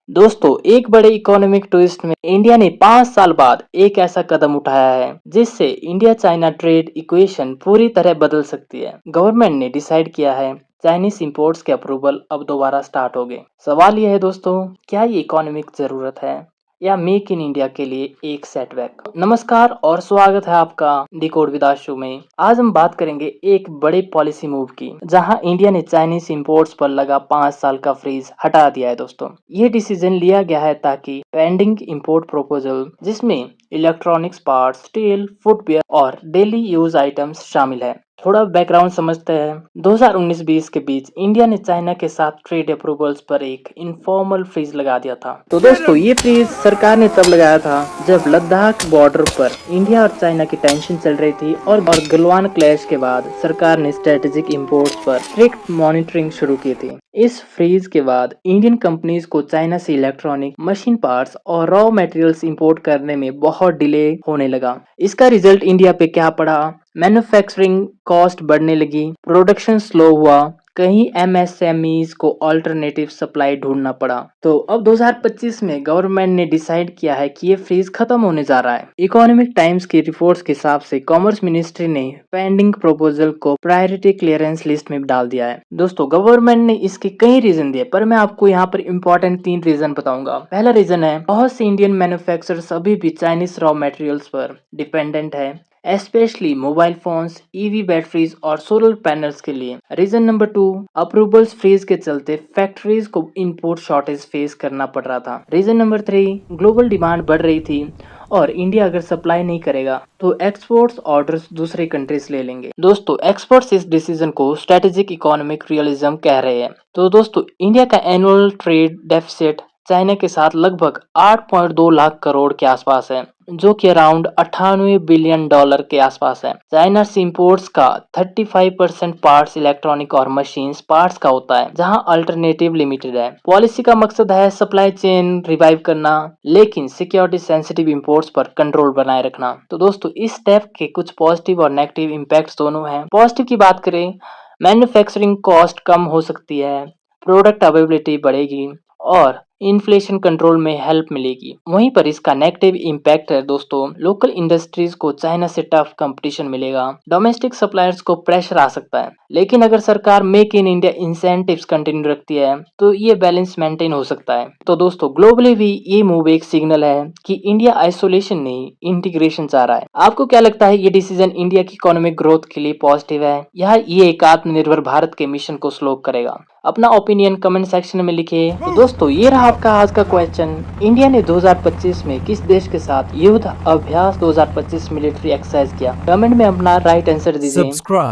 दोस्तों, एक बड़े इकोनॉमिक ट्विस्ट में इंडिया ने 5 साल बाद एक ऐसा कदम उठाया है जिससे इंडिया चाइना ट्रेड इक्वेशन पूरी तरह बदल सकती है। गवर्नमेंट ने डिसाइड किया है चाइनीज इंपोर्ट्स के अप्रूवल अब दोबारा स्टार्ट हो गए। सवाल यह है दोस्तों, क्या ये इकोनॉमिक जरूरत है या मेक इन इंडिया के लिए एक सेटबैक। नमस्कार और स्वागत है आपका डिकोड विदास शो में। आज हम बात करेंगे एक बड़े पॉलिसी मूव की जहां इंडिया ने चाइनीज इंपोर्ट्स पर लगा 5 साल का फ्रीज हटा दिया है। दोस्तों, ये डिसीजन लिया गया है ताकि पेंडिंग इंपोर्ट प्रपोजल जिसमें इलेक्ट्रॉनिक्स पार्ट्स, स्टील, फुटवेयर और डेली यूज आइटम्स शामिल है। थोड़ा बैकग्राउंड समझते हैं। 2019-20 के बीच इंडिया ने चाइना के साथ ट्रेड अप्रूवल्स पर एक इनफॉर्मल फ्रीज लगा दिया था। तो दोस्तों, ये फ्रीज सरकार ने तब लगाया था जब लद्दाख बॉर्डर पर इंडिया और चाइना की टेंशन चल रही थी और गलवान क्लैश के बाद सरकार ने स्ट्रेटेजिक इंपोर्ट्स पर स्ट्रिक्ट मॉनिटरिंग शुरू की थी। इस फ्रीज के बाद इंडियन कंपनीज को चाइना से इलेक्ट्रॉनिक मशीन पार्ट्स और रॉ मटेरियल्स इंपोर्ट करने में बहुत डिले होने लगा। इसका रिजल्ट इंडिया पे क्या पड़ा? मैन्युफैक्चरिंग कॉस्ट बढ़ने लगी, प्रोडक्शन स्लो हुआ, कहीं एमएसएमईज को अल्टरनेटिव सप्लाई ढूंढना पड़ा। तो अब 2025 में गवर्नमेंट ने डिसाइड किया है कि ये फ्रीज खत्म होने जा रहा है। इकोनॉमिक टाइम्स की रिपोर्ट्स के हिसाब से कॉमर्स मिनिस्ट्री ने पेंडिंग प्रपोजल को प्रायोरिटी क्लियरेंस लिस्ट में डाल दिया है। दोस्तों, गवर्नमेंट ने इसके कई रीजन दिए, पर मैं आपको यहाँ पर इम्पोर्टेंट 3 रीजन बताऊंगा। पहला रीजन है, बहुत से इंडियन मैन्युफैक्चरर्स अभी भी चाइनीज रॉ मटेरियल्स पर डिपेंडेंट है, specially mobile phones, EV batteries और सोलर पैनल्स के लिए। रीजन नंबर 2, अप्रूवल्स फ्रीज के चलते फैक्ट्रीज को इंपोर्ट शॉर्टेज फेस करना पड़ रहा था। रीजन नंबर 3, ग्लोबल डिमांड बढ़ रही थी और इंडिया अगर सप्लाई नहीं करेगा तो एक्सपोर्ट्स ऑर्डर्स दूसरे कंट्रीज ले लेंगे। दोस्तों, एक्सपर्ट्स इस डिसीजन को स्ट्रेटेजिक इकोनॉमिक रियलिज्म कह रहे हैं। तो दोस्तों, इंडिया का एनुअल ट्रेड डेफिसिट चाइना के साथ लगभग 8.2 लाख करोड़ के आसपास है, जो कि अराउंड 98 बिलियन डॉलर के आसपास है। चाइना से इंपोर्ट्स का 35% पार्ट्स इलेक्ट्रॉनिक और मशीन्स पार्ट्स का होता है, जहां अल्टरनेटिव लिमिटेड है। पॉलिसी का मकसद है सप्लाई चेन रिवाइव करना, लेकिन सिक्योरिटी सेंसिटिव इंपोर्ट्स पर कंट्रोल बनाए रखना। तो दोस्तों, इस स्टेप के कुछ पॉजिटिव और नेगेटिव इम्पैक्ट्स दोनों हैं। पॉजिटिव की बात करें, मैन्युफैक्चरिंग कॉस्ट कम हो सकती है, प्रोडक्ट अवेलेबिलिटी बढ़ेगी और इन्फ्लेशन कंट्रोल में हेल्प मिलेगी। वहीं पर इसका नेगेटिव इम्पैक्ट है दोस्तों, लोकल इंडस्ट्रीज को चाइना से टफ कंपटीशन मिलेगा, डोमेस्टिक सप्लायर्स को प्रेशर आ सकता है। लेकिन अगर सरकार make in India incentives continue रखती है तो ये बैलेंस मेंटेन हो सकता है। तो दोस्तों, ग्लोबली भी ये मूव एक सिग्नल है कि इंडिया आइसोलेशन नहीं, इंटीग्रेशन चाह रहा है। आपको क्या लगता है, ये डिसीजन इंडिया की इकोनॉमिक ग्रोथ के लिए पॉजिटिव है या ये एक आत्मनिर्भर भारत के मिशन को स्लो करेगा? अपना ओपिनियन कमेंट सेक्शन में लिखिए। तो दोस्तों, ये रहा आपका आज का क्वेश्चन। इंडिया ने 2025 में किस देश के साथ युद्ध अभ्यास 2025 मिलिट्री एक्सरसाइज किया? कमेंट में अपना राइट आंसर दीजिए।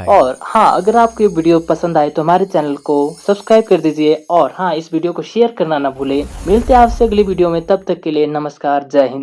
और हाँ, अगर आपको ये वीडियो पसंद आए तो हमारे चैनल को सब्सक्राइब कर दीजिए और हाँ, इस वीडियो को शेयर करना ना भूले। मिलते हैं आपसे अगली वीडियो में, तब तक के लिए नमस्कार, जय हिंद।